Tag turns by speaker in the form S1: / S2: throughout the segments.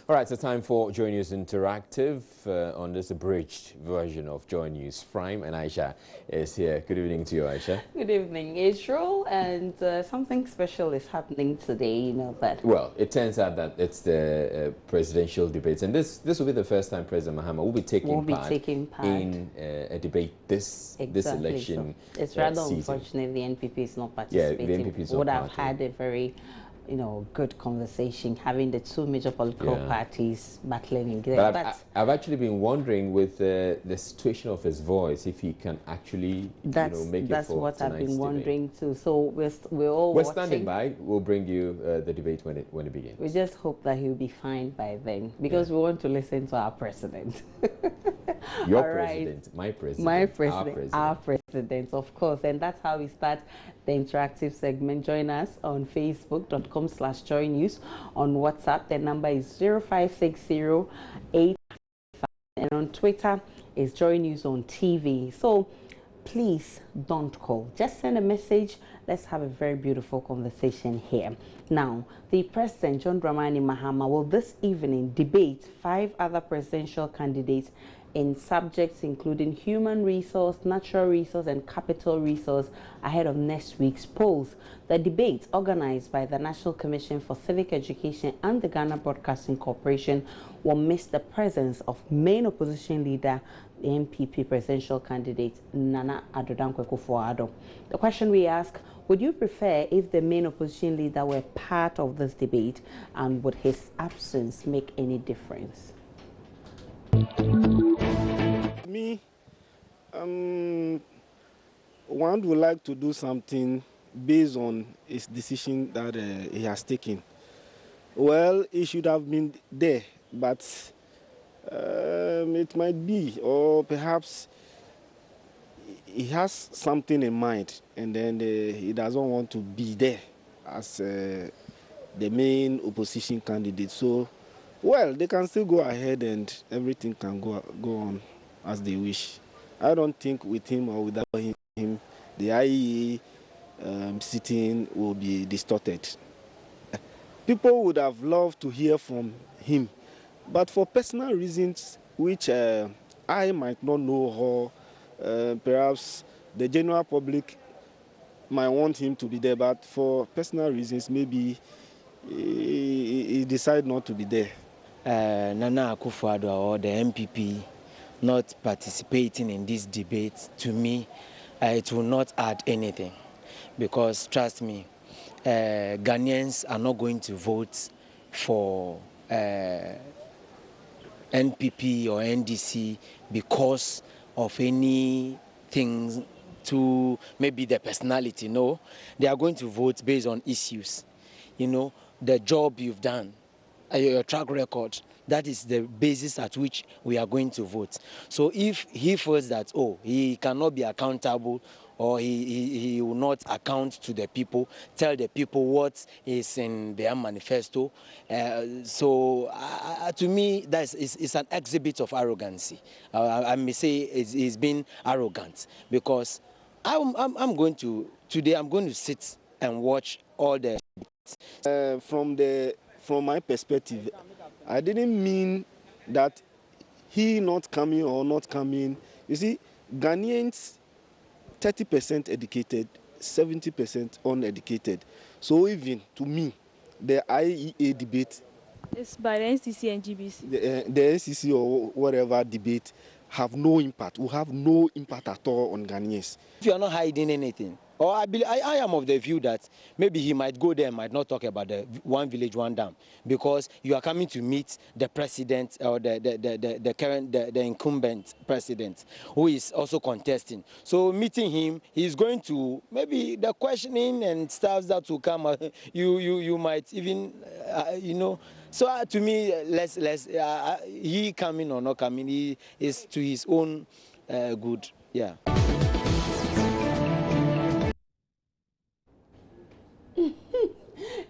S1: All right, so time for Joy News Interactive on this abridged version of Joy News Prime, and Aisha is here. Good evening to you, Aisha.
S2: Good evening, Israel, and something special is happening today, you know that.
S1: Well, it turns out that it's the presidential debates, and this will be the first time President Mahama will be taking part in a debate this election.
S2: So it's rather
S1: season.
S2: unfortunate the NPP is not participating.
S1: Yeah, the NPP is not
S2: would have had a very good conversation, having the two major political parties battling in there.
S1: But I've actually been wondering with the situation of his voice, if he can actually, make it for
S2: That's what I've been wondering
S1: debate.
S2: too. So we're
S1: standing by. We'll bring you the debate when it begins.
S2: We just hope that he'll be fine by then, because we want to listen to our president.
S1: Your president, my president,
S2: our president, of course. And that's how we start the interactive segment. Join us on facebook.com/joynews. On WhatsApp, the number is 056085, and on Twitter is Joy News on TV. So please don't call, just send a message. Let's have a very beautiful conversation here. Now, the President John Dramani Mahama will this evening debate 5 other presidential candidates in subjects including human resource, natural resource, and capital resource ahead of next week's polls. The debate, organized by the National Commission for Civic Education and the Ghana Broadcasting Corporation, will miss the presence of main opposition leader, the NPP presidential candidate Nana Addo Dankwa Akufo-Addo. The question we ask: would you prefer if the main opposition leader were part of this debate, and would his absence make any difference?
S3: Me, one would like to do something based on his decision that he has taken. Well, he should have been there, but it might be, or perhaps he has something in mind, and then he doesn't want to be there as the main opposition candidate. So, well, they can still go ahead and everything can go on as they wish. I don't think with him or without him, the IEA sitting will be distorted. People would have loved to hear from him, but for personal reasons, which I might not know, or perhaps the general public might want him to be there, but for personal reasons, maybe he decided not to be there.
S4: Nana Akufo-Addo or the NPP not participating in this debate, to me, it will not add anything, because trust me, Ghanaians are not going to vote for NPP or NDC because of anything to maybe the personality. No, they are going to vote based on issues. The job you've done, your track record, that is the basis at which we are going to vote. So if he feels that, he cannot be accountable, or he will not account to the people, tell the people what is in their manifesto, to me, it's an exhibit of arrogancy. I may say he's been arrogant, because today I'm going to sit and watch all the
S3: From my perspective, I didn't mean that he not coming or not coming. You see, Ghanaians, 30% educated, 70% uneducated. So even to me, the IEA debate,
S5: it's by the NCC and GBC.
S3: The NCC or whatever debate have no impact. Will have no impact at all on Ghanaians.
S4: If you are not hiding anything, or I am of the view that maybe he might go there and might not talk about the one village, one dam, because you are coming to meet the president or the incumbent president, who is also contesting. So meeting him, he's going to, maybe the questioning and stuff that will come, you might even, So to me, he coming or not coming, he is to his own good, yeah.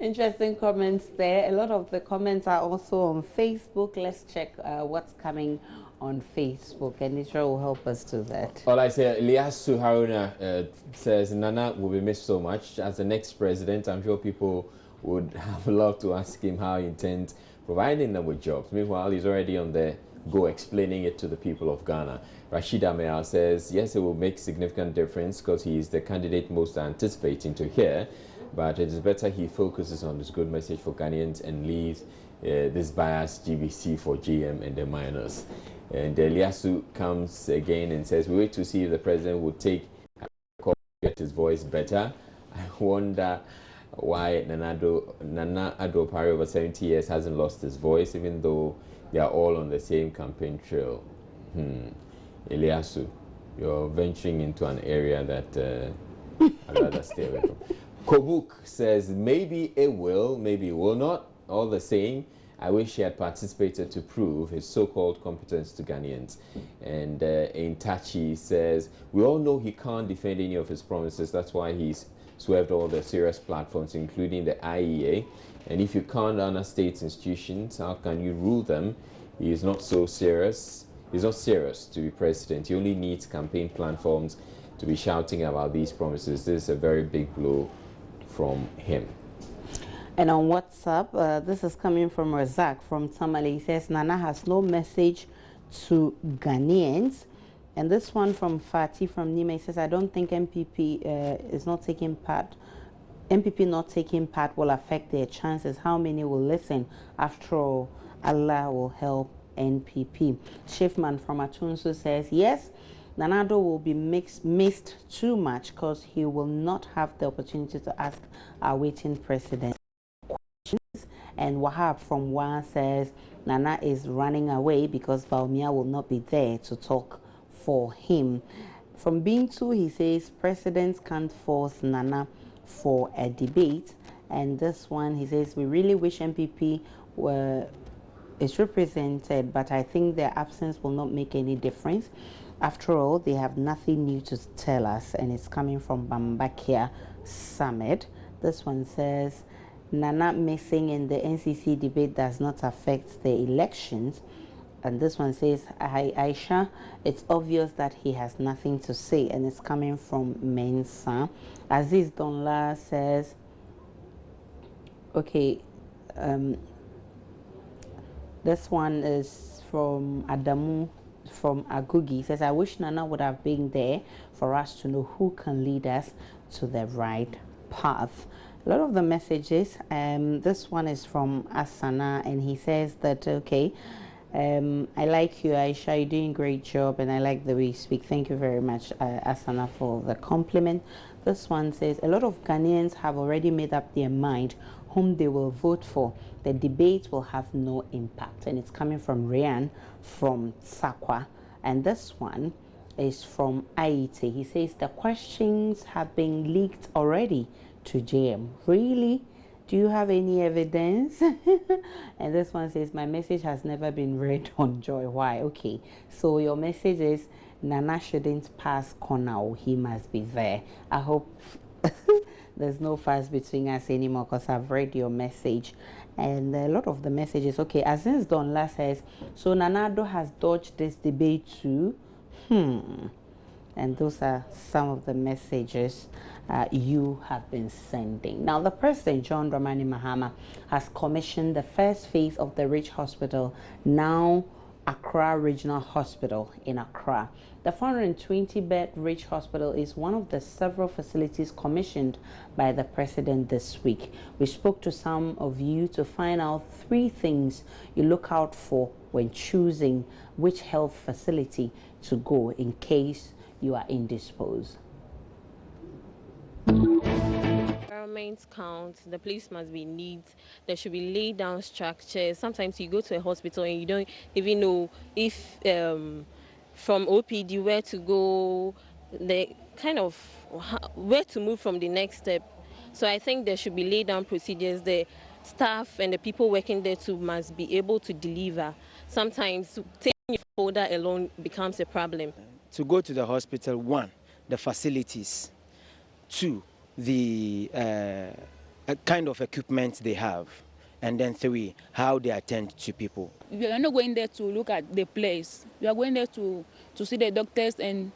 S2: Interesting comments there. A lot of the comments are also on Facebook. Let's check what's coming on Facebook, and Israel will help us do that.
S1: Well, I say Eliasu Haruna says Nana will be missed so much. As the next president, I'm sure people would have loved to ask him how he intends providing them with jobs. Meanwhile, he's already on the go explaining it to the people of Ghana. Rashida Meah says, yes, it will make significant difference because he is the candidate most anticipating to hear, but it is better he focuses on this good message for Ghanaians and leaves this biased GBC for GM and the minors. And Eliasu comes again and says, we wait to see if the president would take get his voice better. I wonder why Nana Addo Pari, over 70 years, hasn't lost his voice, even though they are all on the same campaign trail. Eliasu, you're venturing into an area that I'd rather stay away from. Kobuk says, maybe it will, maybe it will not. All the same, I wish he had participated to prove his so-called competence to Ghanaians. And Intachi says, we all know he can't defend any of his promises. That's why he's swerved all the serious platforms, including the IEA. And if you can't honor state institutions, how can you rule them? He is not so serious. He's not serious to be president. He only needs campaign platforms to be shouting about these promises. This is a very big blow from him.
S2: And on WhatsApp, this is coming from Razak from Tamale. He says, Nana has no message to Ghanaians. And this one from Fatih from Nima, he says, I don't think MPP is not taking part. MPP not taking part will affect their chances. How many will listen? After all, Allah will help NPP. Schiffman from Atunsu says, yes, Nana Addo will be missed too much because he will not have the opportunity to ask our waiting president questions. And Wahab from Wa says, Nana is running away because Bawumia will not be there to talk for him. From Bintu, he says, presidents can't force Nana for a debate. And this one, he says, we really wish MPP is represented, but I think their absence will not make any difference. After all, they have nothing new to tell us. And it's coming from Bambakia Summit. This one says, Nana missing in the NCC debate does not affect the elections. And this one says, Aisha, it's obvious that he has nothing to say. And it's coming from Mensa. Aziz Donla says, okay, this one is from Adamu from Agugi. He says, I wish Nana would have been there for us to know who can lead us to the right path. A lot of the messages, this one is from Asana, and he says that, okay, I like you, Aisha, you're doing a great job, and I like the way you speak. Thank you very much, Asana, for the compliment. This one says, a lot of Ghanaians have already made up their mind whom they will vote for. The debate will have no impact. And it's coming from Ryan from Sakwa. And this one is from Aite. He says, the questions have been leaked already to JM. Really? Do you have any evidence? And this one says, my message has never been read on Joy. Why? Okay, so your message is Nana shouldn't pass Konao. He must be there. I hope there's no fuss between us anymore because I've read your message. And a lot of the messages, okay, Aziz Donla says, so Nana Addo has dodged this debate too. And those are some of the messages you have been sending. Now, the President, John Dramani Mahama, has commissioned the first phase of the Rich Hospital, now Accra Regional Hospital in Accra. The 420-bed Rich Hospital is one of the several facilities commissioned by the President this week. We spoke to some of you to find out 3 things you look out for when choosing which health facility to go in case you are indisposed.
S6: Environment counts, the place must be neat, there should be laid down structures. Sometimes you go to a hospital and you don't even know if from OPD where to go, the kind of where to move from the next step. So I think there should be laid down procedures. The staff and the people working there too must be able to deliver. Sometimes taking your folder alone becomes a problem.
S4: To go to the hospital, 1, the facilities, 2, the kind of equipment they have, and then 3, how they attend to people.
S7: We are not going there to look at the place. We are going there to see the doctors, and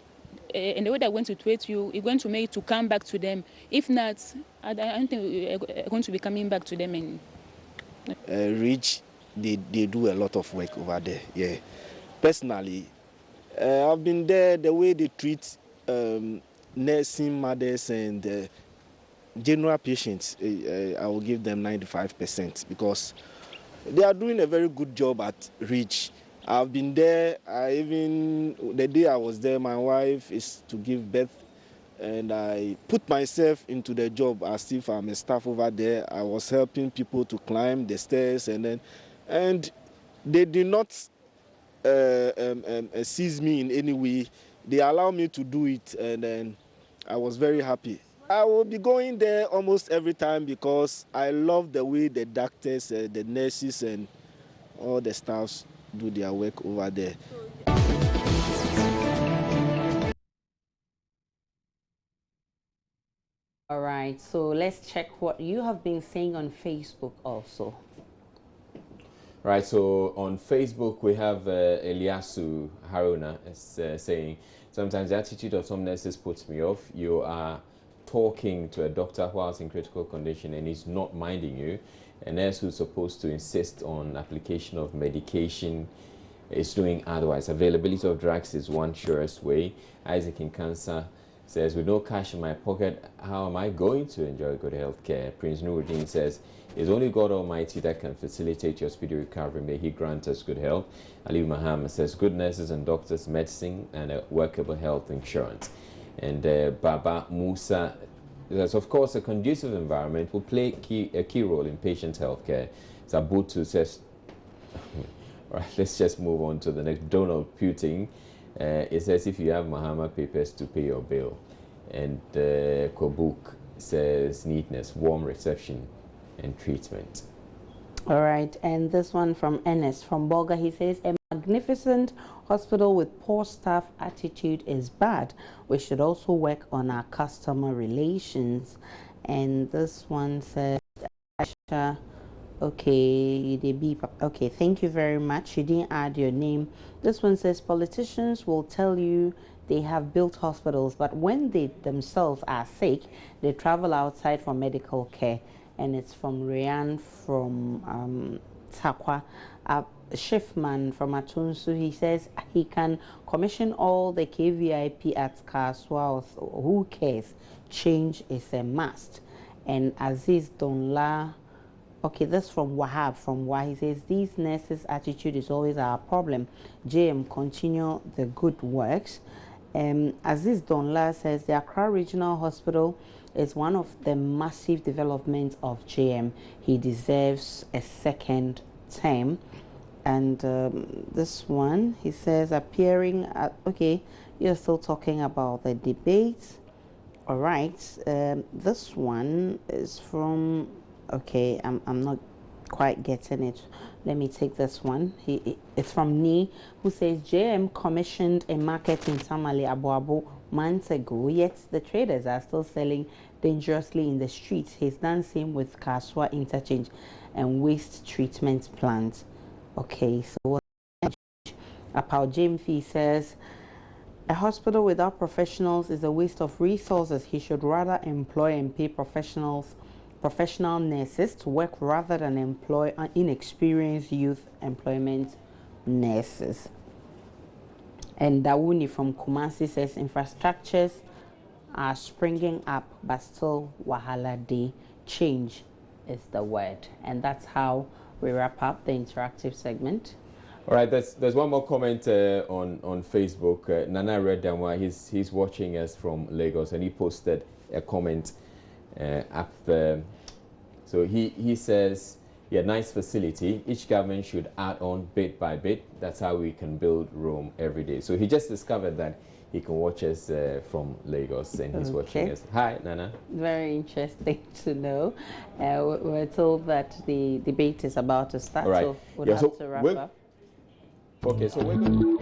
S7: the way they're going to treat you, it's going to make you to come back to them. If not, I don't think we're going to be coming back to them.
S3: Rich they do a lot of work over there. Yeah, personally, I've been there. The way they treat nursing mothers and general patients, I will give them 95% because they are doing a very good job at Reach. I've been there. The day I was there, my wife is to give birth, and I put myself into the job as if I'm a staff over there. I was helping people to climb the stairs, and they did not seize me in any way. They allowed me to do it, and then I was very happy. I will be going there almost every time because I love the way the doctors, the nurses, and all the staffs do their work over there.
S2: All right, so let's check what you have been saying on Facebook also.
S1: Right, so on Facebook we have Eliasu Haruna saying, sometimes the attitude of some nurses puts me off. You are talking to a doctor whilst in critical condition and he's not minding you. A nurse who's supposed to insist on application of medication is doing otherwise. Availability of drugs is one surest way. Isaac in Cancer says, with no cash in my pocket, how am I going to enjoy good health care? Prince Nuruddin says, it's only God Almighty that can facilitate your speedy recovery. May He grant us good health. Ali Muhammad says, good nurses and doctors, medicine, and a workable health insurance. And Baba Musa says, of course, a conducive environment will play a key role in patient health care. Zabutu says, all right, let's just move on to the next. Donald Puting. It says, if you have Mahama papers to pay your bill. And Kobuk says, neatness, warm reception, and treatment.
S2: All right, and this one from Ennis from Bolga, he says, a magnificent hospital with poor staff attitude is bad. We should also work on our customer relations. And this one says, Asha, okay, the beep. Okay, thank you very much. You didn't add your name. This one says, politicians will tell you they have built hospitals, but when they themselves are sick, they travel outside for medical care. And it's from Ryan from Takwa. Shiftman from Atunsu, he says he can commission all the KVIP at Kaswa. Who cares? Change is a must. And Aziz Donla, okay, this from Wahab from Wah, he says these nurses' attitude is always our problem. JM, continue the good works. Aziz Donla says the Accra Regional Hospital is one of the massive developments of JM. He deserves a second term. And this one, he says, appearing at, okay, you're still talking about the debate. All right, this one is from, okay, I'm not quite getting it. Let me take this one. It's from Ni, who says JM commissioned a market in Tamale Abu months ago, yet the traders are still selling dangerously in the streets. He's done same with Kaswa interchange and waste treatment plants. Okay, so Apau Jamfi says a hospital without professionals is a waste of resources. He should rather employ and pay professional nurses to work rather than employ inexperienced youth employment nurses. And Dawuni from Kumasi says infrastructures are springing up, but still wahala day. Change is the word. And that's how we wrap up the interactive segment.
S1: All right, there's one more comment on Facebook. Nana Redamwa, he's watching us from Lagos, and he posted a comment up there. So he says, yeah, nice facility. Each government should add on bit by bit. That's how we can build Rome every day. So he just discovered that he can watch us from Lagos, and he's watching us. Hi, Nana.
S2: Very interesting to know. We're told that the debate is about to start,
S1: all right.
S2: so we'll have to wrap up.
S1: Okay, so we're going